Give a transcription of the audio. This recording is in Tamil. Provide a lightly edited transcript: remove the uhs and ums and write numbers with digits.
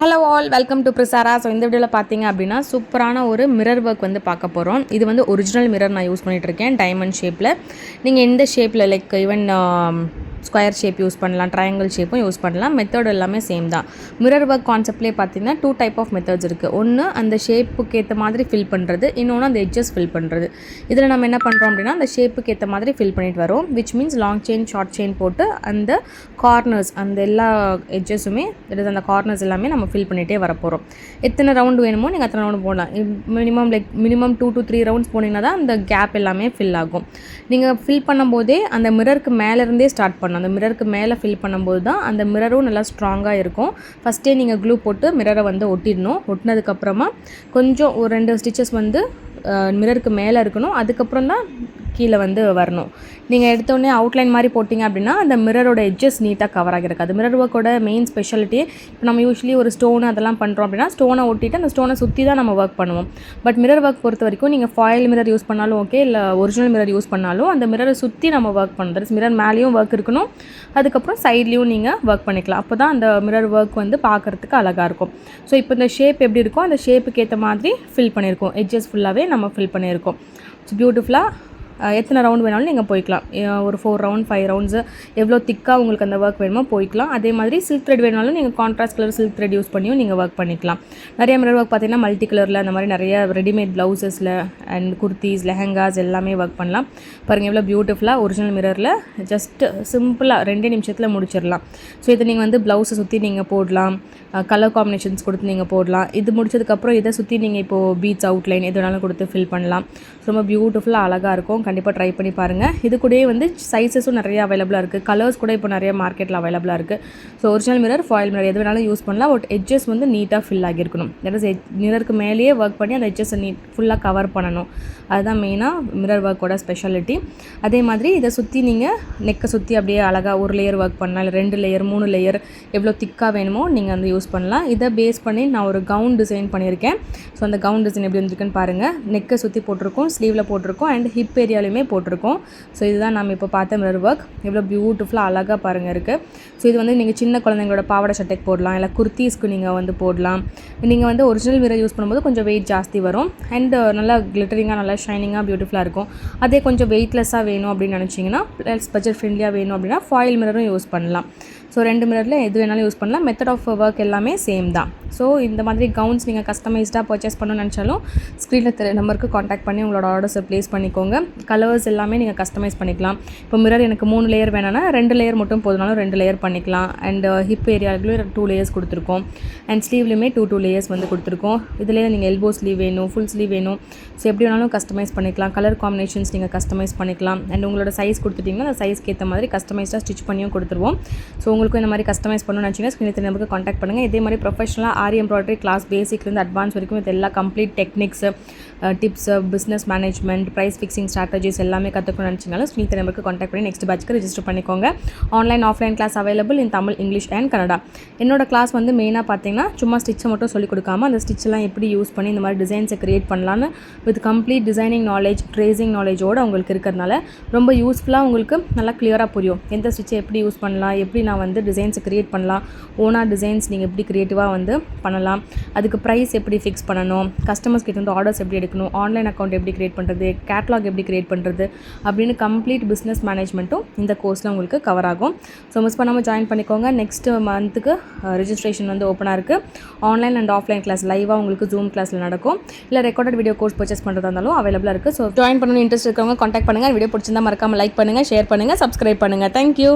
Hello all welcome to Prisara. So இந்த வீடியோவில் பார்த்தீங்க அப்படின்னா சூப்பரான ஒரு மிரர் ஒர்க் வந்து பார்க்க போகிறோம். இது வந்து ஒரிஜினல் மிரர் நான் யூஸ் பண்ணிகிட்ருக்கேன் டைமண்ட் ஷேப்பில். நீங்கள் எந்த ஷேப்பில் like even square shape use பண்ணலாம், ட்ரையாங்கிள் ஷேப்பும் யூஸ் பண்ணலாம். மெத்தட் எல்லாமே சேம் தான். மிரர் ஒர்க் கான்செப்ட்லேயே பார்த்தீங்கன்னா 2 டைப் ஆஃப் மெத்தட்ஸ் இருக்குது. ஒன்று அந்த ஷேப்புக்கு ஏற்ற மாதிரி ஃபில் பண்ணுறது, இன்னொன்று அந்த எட்ஜஸ் ஃபில் பண்ணுறது. இதில் நம்ம என்ன பண்ணுறோம் அப்படின்னா அந்த ஷேப்புக்கு ஏற்ற மாதிரி ஃபில் பண்ணிட்டு வரோம். Which means long chain short chain போட்டு அந்த கார்னர்ஸ் அந்த எல்லா எட்ஜஸுமே அந்த கார்னர்ஸ் எல்லாமே நம்ம ஃபில் பண்ணிகிட்டே வர போகிறோம். எத்தனை ரவுண்டு வேணுமோ நீங்கள் அத்தனை ரவுண்டு போடலாம். மினிமம் 2 to 3 ரவுண்ட்ஸ் போனீங்கன்னா தான் அந்த கேப் எல்லாமே ஃபில் ஆகும். நீங்கள் ஃபில் பண்ணும்போதே அந்த மிரருக்கு மேலேருந்தே ஸ்டார்ட் பண்ணணும். அந்த மிரருக்கு மேலே ஃபில் பண்ணும்போது தான் அந்த மிரரும் நல்லா ஸ்ட்ராங்காக இருக்கும். ஃபஸ்ட்டே நீங்கள் க்ளூ போட்டு மிரரை வந்து ஒட்டிடணும். ஒட்டினதுக்கப்புறமா கொஞ்சம் ஒரு 2 ஸ்டிச்சஸ் வந்து மிரருக்கு மேலே இருக்கணும். அதுக்கப்புறம் தான் கீழே வந்து வரணும். நீங்கள் எடுத்தோடனே அவுட்லைன் மாதிரி போட்டிங்க அப்படின்னா அந்த மிரரோட எட்ஜஸ் நீட்டாக கவர் ஆகிருக்காது. மிரர் ஒர்க்கோட மெயின் ஸ்பெஷாலிட்டியே இப்போ நம்ம யூஸ்வலி ஒரு ஸ்டோன் அதெல்லாம் பண்ணுறோம் அப்படின்னா ஸ்டோனை ஒட்டிட்டு அந்த ஸ்டோனை சுற்றி தான் நம்ம ஒர்க் பண்ணுவோம். பட் மிரர் ஒர்க் பொறுத்த வரைக்கும் நீங்கள் ஃபாயில் மிரர் யூஸ் பண்ணாலும் ஓகே, இல்லை ஒரிஜினல் மிரர் யூஸ் பண்ணாலும் அந்த மிரரை சுற்றி நம்ம ஒர்க் பண்ணுறது. மிரர் மேலேயும் ஒர்க் இருக்கணும், அதுக்கப்புறம் சைட்லேயும் நீங்கள் ஒர்க் பண்ணிக்கலாம். அப்போ தான் அந்த மிரர் ஒர்க் வந்து பார்க்குறதுக்கு அழகாக இருக்கும். ஸோ இப்போ இந்த ஷேப் எப்படி இருக்கும் அந்த ஷேப்புக்கு ஏற்ற மாதிரி ஃபில் பண்ணியிருக்கோம். எட்ஜஸ் ஃபுல்லாகவே நம்ம ஃபில் பண்ணியிருக்கோம். ஸோ பியூட்டிஃபுல்லாக எத்தனை ரவுண்ட் வேணாலும் நீங்கள் போய்க்கலாம். ஒரு 4 ரவுண்ட் 5 ரவுண்ட்ஸு எவ்வளோ திக்காக உங்களுக்கு அந்த ஒர்க் வேணுமோ போய்க்கலாம். அதே மாதிரி சில்க் த்ரெட் வேணாலும் நீங்கள் contrast colour silk thread use பண்ணியும் நீங்கள் ஒர்க் பண்ணிக்கலாம். நிறைய மிரர் ஒர்க் பார்த்தீங்கன்னா மல்டி கலரில் அந்த மாதிரி நிறைய ரெடிமேட் ப்ளவுசஸில் அண்ட் குர்த்திஸ் லெஹங்காஸ் எல்லாமே ஒர்க் பண்ணலாம். பாருங்கள் எவ்வளோ பியூட்டிஃபுல்லாக ஒரிஜினல் மிரரில் ஜஸ்ட் சிம்பிளாக 2 நிமிஷத்தில் முடிச்சிடலாம். ஸோ இதை நீங்கள் வந்து ப்ளவுஸை சுற்றி நீங்கள் போடலாம், கலர் காம்பினேஷன்ஸ் கொடுத்து நீங்கள் போடலாம். இது முடிச்சதுக்கப்புறம் இதை சுற்றி நீங்கள் இப்போது பீட்ஸ் அவுட்லைன் எது வேணாலும் கொடுத்து ஃபில் பண்ணலாம். ரொம்ப பியூட்டிஃபுல்லாக அழகாக இருக்கும். கண்டிப்பாக ட்ரை பண்ணி பாருங்கள். இது கூடயே வந்து சைஸஸும் நிறைய அவைலபிளாக இருக்குது. கலர்ஸ் கூட இப்போ நிறைய மார்க்கெட்டில் அவைலபிளாக இருக்குது. So original mirror foil mirror எது வேணாலும் யூஸ் பண்ணலாம். பட் எட்ஜஸ் வந்து நீட்டாக ஃபில் ஆகியிருக்கணும். தட் இஸ் மிரருக்கு மேலேயே ஒர்க் பண்ணி அந்த எட்ஜஸை ஃபுல்லாக கவர் பண்ணணும். அதுதான் மெயினாக மிரர் ஒர்க்கோட ஸ்பெஷாலிட்டி. அதே மாதிரி இதை சுற்றி நீங்கள் நெக்கை சுற்றி அப்படியே அழகாக ஒரு லேயர் ஒர்க் பண்ணலாம், இல்லை 2 லேயர் 3 லேயர் எவ்வளோ திக்காக வேணுமோ நீங்கள் வந்து யூஸ் பண்ணலாம். இதை பேஸ் பண்ணி நான் ஒரு கவுன் டிசைன் பண்ணியிருக்கேன். ஸோ அந்த கவுன் டிசைன் எப்படி வந்துருக்குன்னு பாருங்கள். நெக்கை சுற்றி போட்டிருக்கோம், ஸ்லீவில் போட்டிருக்கோம் அண்ட் ஹிப் ஏரியாலையுமே போட்டிருக்கோம். ஸோ இதுதான் நம்ம இப்போ பார்த்த மிரர் ஒர்க். எவ்வளோ பியூட்டிஃபுல்லாக அழகாக பாருங்கள் இருக்குது. ஸோ இது வந்து நீங்கள் சின்ன குழந்தைங்களோட பாவாடை சட்டைக்கு போடலாம், இல்லை குர்த்தீஸ்க்கு நீங்கள் வந்து போடலாம். நீங்கள் வந்து ஒரிஜினல் மிரர் யூஸ் பண்ணும்போது கொஞ்சம் வெயிட் ஜாஸ்தி வரும் அண்ட் நல்லா கிளிட்டரிங்காக நல்லா ஷைனிங்காக பியூட்டிஃபுல்லாக இருக்கும். அதே கொஞ்சம் வெயிட்லெஸ்ஸாக வேணும் அப்படின்னு நினச்சிங்கன்னா ப்ளஸ் பட்ஜெட் ஃப்ரெண்ட்லியாக வேணும் அப்படின்னா ஃபாயில் மிரரும் யூஸ் பண்ணலாம். ஸோ 2 மிரரில் எது வேணாலும் யூஸ் பண்ணலாம். மெத்தட் ஆஃப் ஒர்க் எல்லாமே சேம் தான். ஸோ இந்த மாதிரி கவுன்ஸ் நீங்கள் கஸ்டமைஸ்டாக பர்ச்சேஸ் பண்ணணும்னு நினச்சாலும் ஸ்க்ரீனில் தெரிய நம்பருக்கு காண்டாக்ட் பண்ணி உங்களோட ஆர்டர்ஸை ப்ளேஸ் பண்ணிக்கோங்க. கலர்ஸ் எல்லாமே நீங்கள் கஸ்டமைஸ் பண்ணிக்கலாம். இப்போ மிரர் எனக்கு 3 லேயர் வேணும்னா 2 லேயர் மட்டும் போதுனாலும் 2 லேயர் பண்ணிக்கலாம். அண்ட் ஹிப் ஏரியாவுக்குள்ளே 2 லேயர்ஸ் கொடுத்துருக்கோம். அண்ட் ஸ்லீவ்லையுமே 2 லேயர்ஸ் வந்து கொடுத்துருக்கோம். இதுலேயே நீங்கள் எல்போ ஸ்லீவ் வேணும், ஃபுல் ஸ்லீவ் வேணும், ஸோ எப்படி வேணாலும் கஸ்டமைஸ் பண்ணிக்கலாம். கலர் காம்பினேஷன்ஸ் நீங்கள் கஸ்டமைஸ் பண்ணிக்கலாம். அண்ட் உங்களோட சைஸ் கொடுத்துட்டிங்கன்னா அந்த சைஸ்க்கு ஏற்ற மாதிரி கஸ்டமைஸ்டாக ஸ்டிச் பண்ணியும் கொடுத்துருவோம். ஸோ உங்களுக்கும் இந்த மாதிரி கஸ்டமைஸ் பண்ணணும்னு நினச்சிங்கன்னா ஸ்க்ரீனில் நம்பருக்கு காண்டாக்ட் பண்ணுங்கள். இதே மாதிரி ப்ரொஃபஷனலாக ஆரி எம்ப்ராய்டரி கிளாஸ் பேசிக்லேருந்து அட்வான்ஸ் வரைக்கும் இது எல்லா complete techniques, tips, business management, price fixing strategies எல்லாமே கற்றுக்கணும்னு நினச்சிங்கனாலும் ஸ்க்ரீனில் நம்பருக்கு காண்டாக்ட் பண்ணி நெக்ஸ்ட் பேட்ச்க்கு ரெஜிஸ்டர் பண்ணிக்கோங்க. Online offline class available in Tamil, English and Kannada. என்னோட கிளாஸ் வந்து மெயினாக பார்த்தீங்கன்னா சும்மா ஸ்டிச்சை மட்டும் சொல்லிக் கொடுக்காம அந்த ஸ்டிச்செல்லாம் எப்படி யூஸ் பண்ணி இந்த மாதிரி டிசைன்ஸை க்ரியேட் பண்ணலான்னு with complete designing knowledge, tracing நாலேஜோடு உங்களுக்கு இருக்கிறதுனால ரொம்ப யூஸ்ஃபுல்லாக உங்களுக்கு நல்லா கிளியராக புரியும். எந்த ஸ்டிச்சை எப்படி யூஸ் பண்ணலாம், எப்படி நான் வந்து டிசைன்ஸை க்ரியேட் பண்ணலாம், ஓனாக டிசைன்ஸ் நீங்கள் எப்படி க்ரியேட்டிவாக வந்து பண்ணலாம், அதுக்கு ப்ரைஸ் எப்படி ஃபிக்ஸ் பண்ணணும், கஸ்டமர்ஸ் கிட்ட வந்து ஆர்டர்ஸ் எப்படி எடுக்கணும், ஆன்லைன் அக்கௌண்ட் எப்படி க்ரியேட் பண்ணுறது, கேட்லாக் எப்படி க்ரியேட் பண்ணுறது அப்படின்னு கம்ப்ளீட் பிஸ்னஸ் மேனேஜ்மெண்ட்டும் இந்த கோர்ஸில் உங்களுக்கு கவர் ஆகும். ஸோ மிஸ் பண்ணாமல் ஜாயின் பண்ணிக்கோங்க. நெக்ஸ்ட் மந்த்துக்கு ரெஜிஸ்ட்ரேஷன் வந்து ஓப்பனாக இருக்குது. ஆன்லைன் அண்ட் ஆஃப்லைன் கிளாஸ் லைவாக உங்களுக்கு ஜூம் கிளாஸில் நடக்கும். இல்லை ரெக்கார்டட் வீடியோ கோர்ஸ் பர்ச்சேஸ் பண்ணுறதா இருந்தாலும் அவைலபிளாக இருக்குது. ஸோ ஜாயின் பண்ணணும் இன்ட்ரெஸ்ட் இருக்கவங்க காண்டாக்ட் பண்ணுங்கள். வீடியோ பிடிச்சிருந்தா மறக்காமல் லைக் பண்ணுங்கள், ஷேர் பண்ணுங்கள், சப்ஸ்கிரைப் பண்ணுங்கள். தேங்க்யூ.